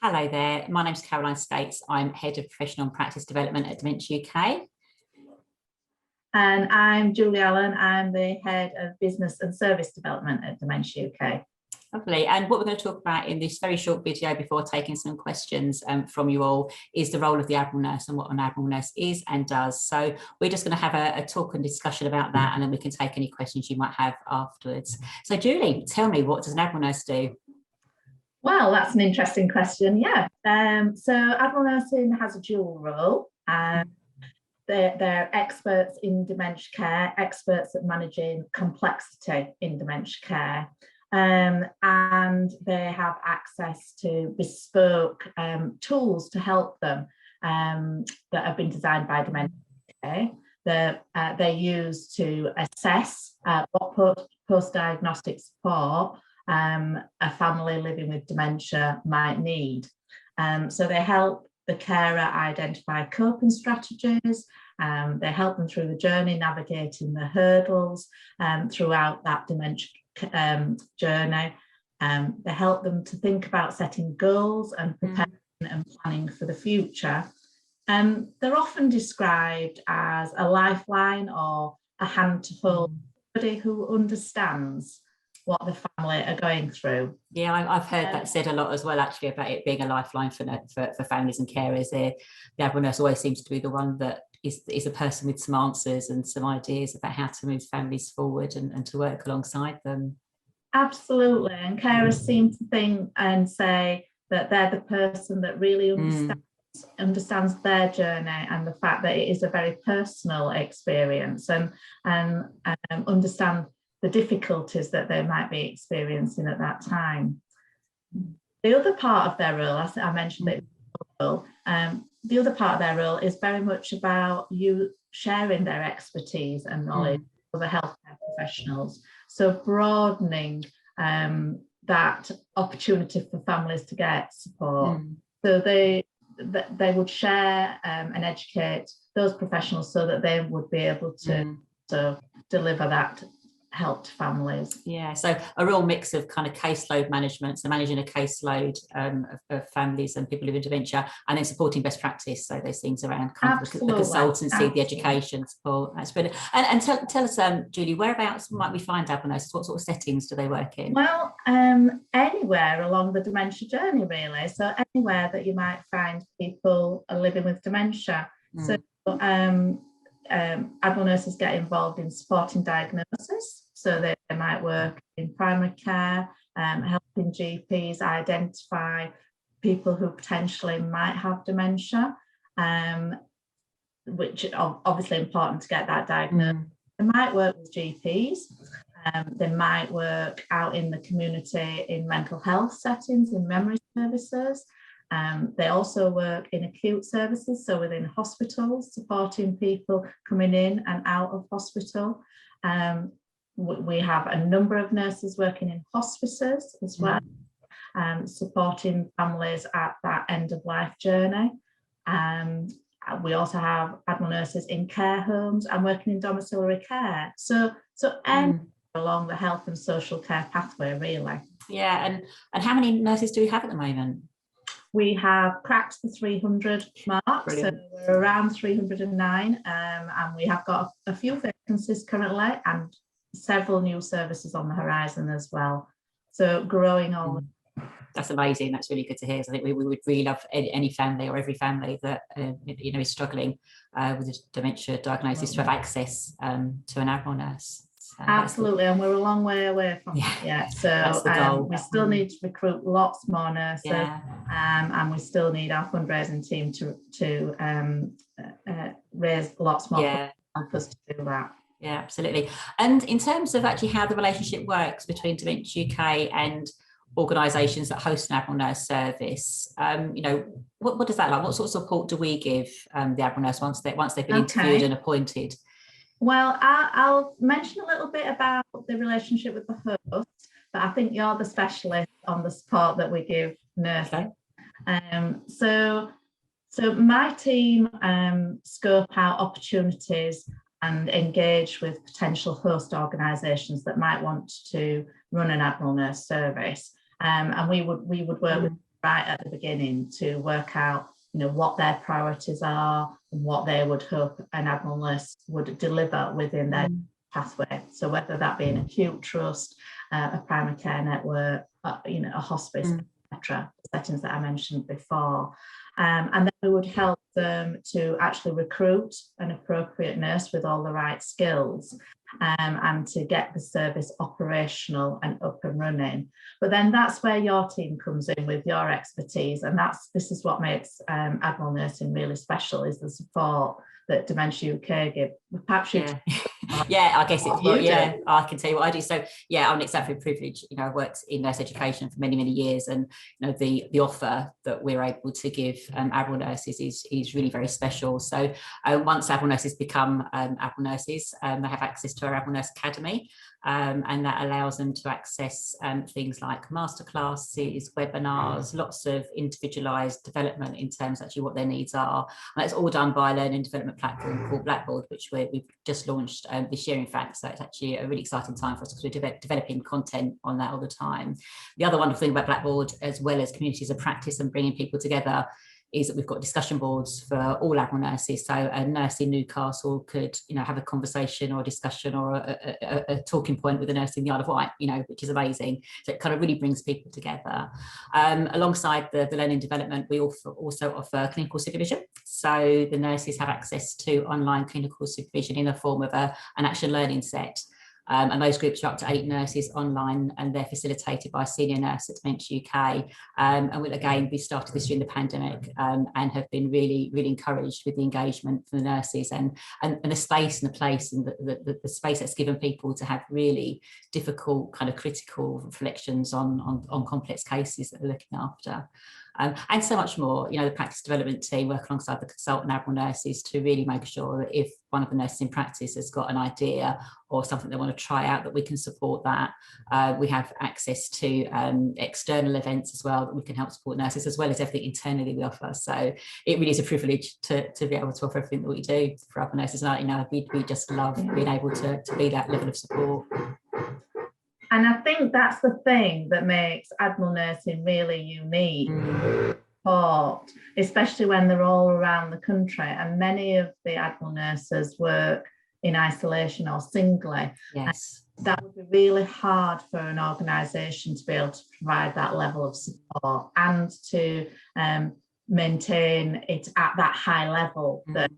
Hello there, my name's Caroline Scates. I'm Head of Professional and Practice Development at Dementia UK. And I'm Julie Allen. I'm the Head of Business and Service Development at Dementia UK. Lovely. And what we're going to talk about in this very short video before taking some questions from you all is the role of the Admiral Nurse and what an Admiral Nurse is and does. So we're just going to have a talk and discussion about that, and then we can take any questions you might have afterwards. So Julie, tell me, what does an Admiral Nurse do? Well, that's an interesting question. Yeah. So Admiral Nursing has a dual role. They're experts in dementia care, experts at managing complexity in dementia care. And they have access to bespoke tools to help them that have been designed by Dementia UK. They're used to assess what post-diagnostic support a family living with dementia might need. So they help the carer identify coping strategies. They help them through the journey, navigating the hurdles throughout that dementia journey. They help them to think about setting goals and preparing and planning for the future. They're often described as a lifeline or a hand to hold, somebody who understands what the family are going through. Yeah, I've heard that said a lot as well, actually, about it being a lifeline for families and carers. The Admiral Nurse always seems to be the one that is a person with some answers and some ideas about how to move families forward and to work alongside them. Absolutely, and carers seem to think and say that they're the person that really understands their journey and the fact that it is a very personal experience, and understand the difficulties that they might be experiencing at that time. The other part of their role, as I mentioned it, the other part of their role is very much about you sharing their expertise and knowledge with the healthcare professionals. So broadening that opportunity for families to get support. So they would share and educate those professionals so that they would be able to deliver that help to families. Yeah, so a real mix of kind of caseload management, so managing a caseload of families and people living with dementia, and then supporting best practice, so those things around kind of the consultancy, the education support. That's brilliant. And tell us, Julie, whereabouts might we find Admiral Nurses? What sort of settings do they work in? Well, anywhere along the dementia journey, really. So anywhere that you might find people living with dementia. So Admiral Nurses get involved in supporting diagnosis. So they might work in primary care, helping GPs identify people who potentially might have dementia, which is obviously important to get that diagnosis. They might work with GPs. They might work out in the community in mental health settings, in memory services. They also work in acute services, so within hospitals, supporting people coming in and out of hospital. We have a number of nurses working in hospices as well, supporting families at that end of life journey. We also have Admiral Nurses in care homes and working in domiciliary care. So along the health and social care pathway, really. Yeah, and how many nurses do we have at the moment? We have cracked the 300 mark. Brilliant. So we're around 309, and we have got a few vacancies currently and several new services on the horizon as well. So growing on. That's amazing. That's really good to hear. So I think we would really love any family or every family that is struggling with a dementia diagnosis to have access to an Admiral Nurse. So absolutely, and we're a long way away from that yet. So we still need to recruit lots more nurses, and we still need our fundraising team to raise lots more funds to help us to do that. Yeah, absolutely. And in terms of actually how the relationship works between Dementia UK and organisations that host an Admiral Nurse service, what does that like? What sort of support do we give the Admiral Nurse once they've been interviewed and appointed? Well, I'll mention a little bit about the relationship with the host, but I think you're the specialist on the support that we give nurses. Okay. So my team scope out opportunities and engage with potential host organisations that might want to run an Admiral Nurse service. And we would work with right at the beginning to work out, what their priorities are and what they would hope an Admiral Nurse would deliver within their pathway. So whether that be an acute trust, a primary care network, a hospice, etc., settings that I mentioned before. And then we would help them to actually recruit an appropriate nurse with all the right skills, and to get the service operational and up and running. But then that's where your team comes in with your expertise, and this is what makes Admiral Nursing really special, is the support that Dementia UK give. Perhaps you yeah, I guess I can tell you what I do. So yeah, I'm exactly privileged. I worked in nurse education for many years, and the offer that we're able to give Admiral nurses is really very special. So once Admiral nurses become Admiral nurses, they have access to our Admiral Nurse Academy, and that allows them to access things like masterclasses, webinars, lots of individualised development in terms of actually what their needs are. And that's all done by a learning development platform called Blackboard, which we've just launched this year, in fact. So it's actually a really exciting time for us because we're developing content on that all the time. The other wonderful thing about Blackboard, as well as communities of practice and bringing people together, is that we've got discussion boards for all Admiral nurses. So a nurse in Newcastle could, have a conversation or a discussion or a talking point with a nurse in the Isle of Wight, which is amazing. So it kind of really brings people together. Alongside the learning development, we also offer clinical supervision. So the nurses have access to online clinical supervision in the form of an action learning set. And those groups are up to 8 nurses online, and they're facilitated by a senior nurse at Dementia UK. And we started this during the pandemic, and have been really encouraged with the engagement from the nurses and the space and the place and the space that's given people to have really difficult kind of critical reflections on complex cases that they're looking after. And so much more. The practice development team work alongside the consultant Admiral nurses to really make sure that if one of the nurses in practice has got an idea or something they want to try out, that we can support that. We have access to external events as well that we can help support nurses, as well as everything internally we offer. So it really is a privilege to be able to offer everything that we do for other nurses. And we just love being able to be that level of support. And I think that's the thing that makes Admiral Nursing really unique, especially when they're all around the country. And many of the Admiral nurses work in isolation or singly. Yes. And that would be really hard for an organisation to be able to provide that level of support and to maintain it at that high level that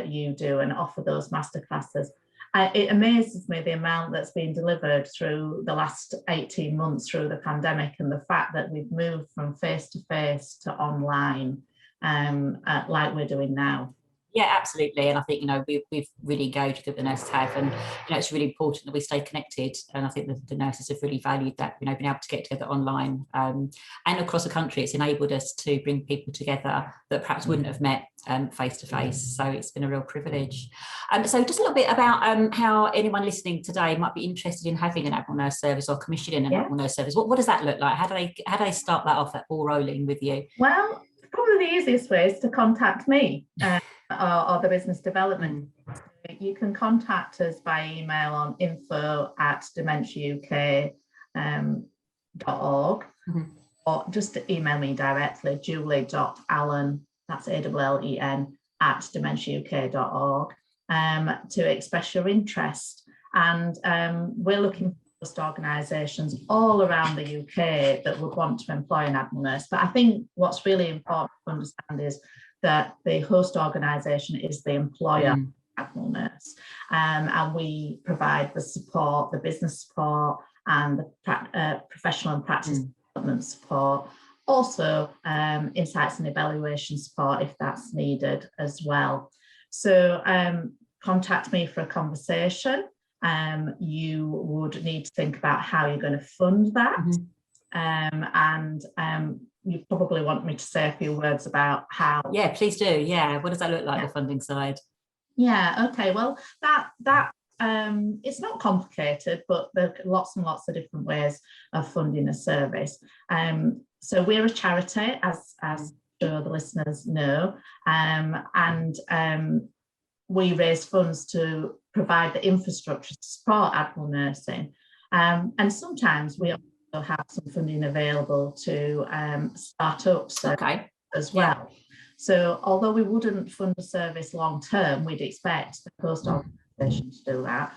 you do and offer those masterclasses. It amazes me the amount that's been delivered through the last 18 months through the pandemic, and the fact that we've moved from face-to-face to online, like we're doing now. Yeah, absolutely. And I think, we've really engaged with the nurses have, and, it's really important that we stay connected. And I think the nurses have really valued that, being able to get together online and across the country. It's enabled us to bring people together that perhaps wouldn't have met face to face. So it's been a real privilege. So just a little bit about how anyone listening today might be interested in having an Admiral Nurse service or commissioning an Admiral Nurse service. What does that look like? How do they start that off, that ball rolling with you? Well, probably the easiest way is to contact me. Or the business development. You can contact us by email on info@dementiauk.org, or just email me directly, julie.allen, that's ALLEN, @dementiauk.org, to express your interest. And we're looking for organisations all around the UK that would want to employ an Admiral Nurse. But I think what's really important to understand is that the host organisation is the employer, Admiral Nurse, and we provide the support, the business support, and the professional and practice development support. Also, insights and evaluation support if that's needed as well. So contact me for a conversation. You would need to think about how you're going to fund that, and you probably want me to say a few words about how. Yeah, please do. Yeah, what does that look like, the funding side? Yeah, okay, well, that it's not complicated, but there are lots and lots of different ways of funding a service. So we're a charity, as sure the listeners know, and we raise funds to provide the infrastructure to support Admiral Nursing, and sometimes we have some funding available to start up as well. So although we wouldn't fund the service long term, we'd expect the post organisation to do that,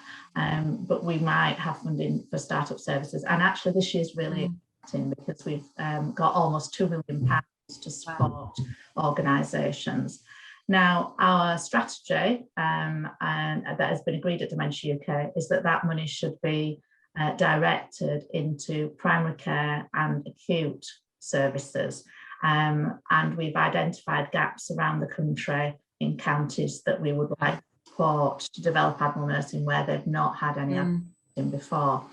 but we might have funding for startup services. And actually this year's really exciting because we've got almost £2 million to support organisations. Now, our strategy, and that has been agreed at Dementia UK, is that money should be directed into primary care and acute services. And we've identified gaps around the country in counties that we would like to support to develop Admiral Nursing where they've not had any nursing before.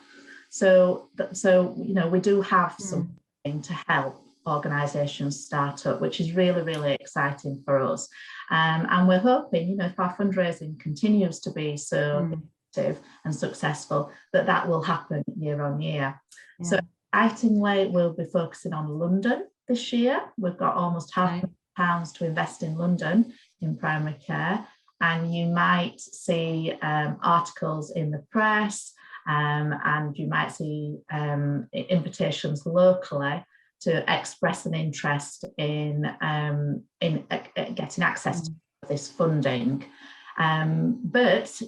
So you know, we do have something to help organisations start up, which is really, really exciting for us. And we're hoping, you know, if our fundraising continues to be so effective and successful, that will happen year on year. Yeah. So excitingly, we'll be focusing on London this year. We've got almost £500,000 to invest in London in primary care. And you might see articles in the press, and you might see invitations locally to express an interest in getting access to this funding. But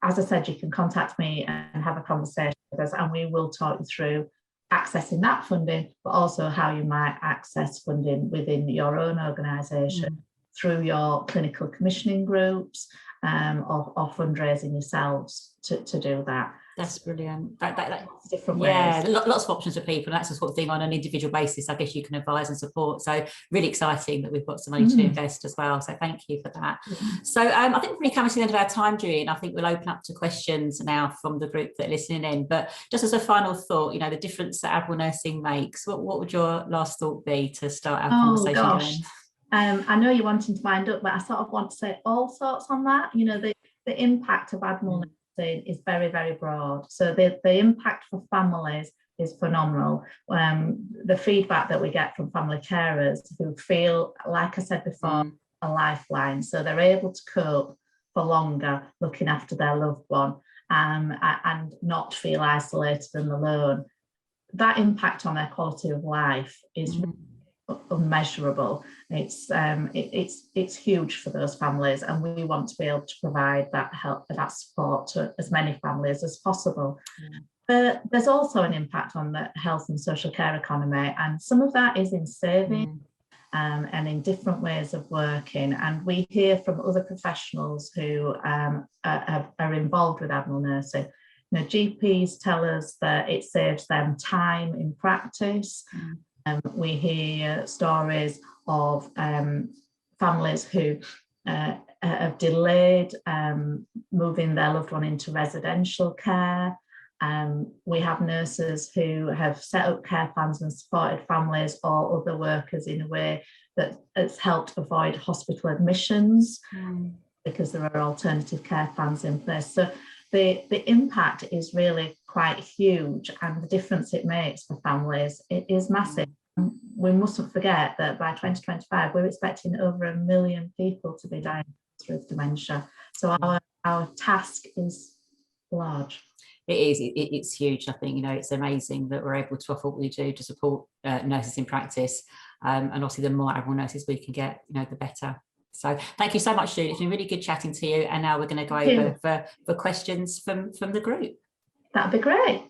as I said, you can contact me and have a conversation with us, and we will talk you through accessing that funding, but also how you might access funding within your own organisation through your clinical commissioning groups, or fundraising yourselves to do that. That's brilliant. That's different ways. Yeah, lots of options for people. That's the sort of thing on an individual basis, I guess you can advise and support. So really exciting that we've got some money to invest as well. So thank you for that. So I think we're really coming to the end of our time, Julie, and I think we'll open up to questions now from the group that are listening in. But just as a final thought, you know, the difference that Admiral Nursing makes, what would your last thought be to start our conversation going? I know you're wanting to wind up, but I sort of want to say all sorts on that. You know, the impact of Admiral Nursing is very, very broad. So the impact for families is phenomenal. The feedback that we get from family carers who feel, like I said before, a lifeline. So they're able to cope for longer looking after their loved one, and not feel isolated and alone. That impact on their quality of life is unmeasurable. It's huge for those families, and we want to be able to provide that help, that support to as many families as possible. But there's also an impact on the health and social care economy, and some of that is in saving and in different ways of working. And we hear from other professionals who are involved with Admiral Nursing. You know, GPs tell us that it saves them time in practice. We hear stories of families who have delayed moving their loved one into residential care. We have nurses who have set up care plans and supported families or other workers in a way that has helped avoid hospital admissions because there are alternative care plans in place. So the impact is really quite huge, and the difference it makes for families is massive. We mustn't forget that by 2025, we're expecting over 1 million people to be diagnosed with dementia. So our task is large. It is. It's huge. I think, you know, it's amazing that we're able to offer what we do to support nurses in practice. And obviously, the more Admiral nurses we can get, you know, the better. So thank you so much, Julie. It's been really good chatting to you. And now we're going to go over for questions from the group. That'd be great.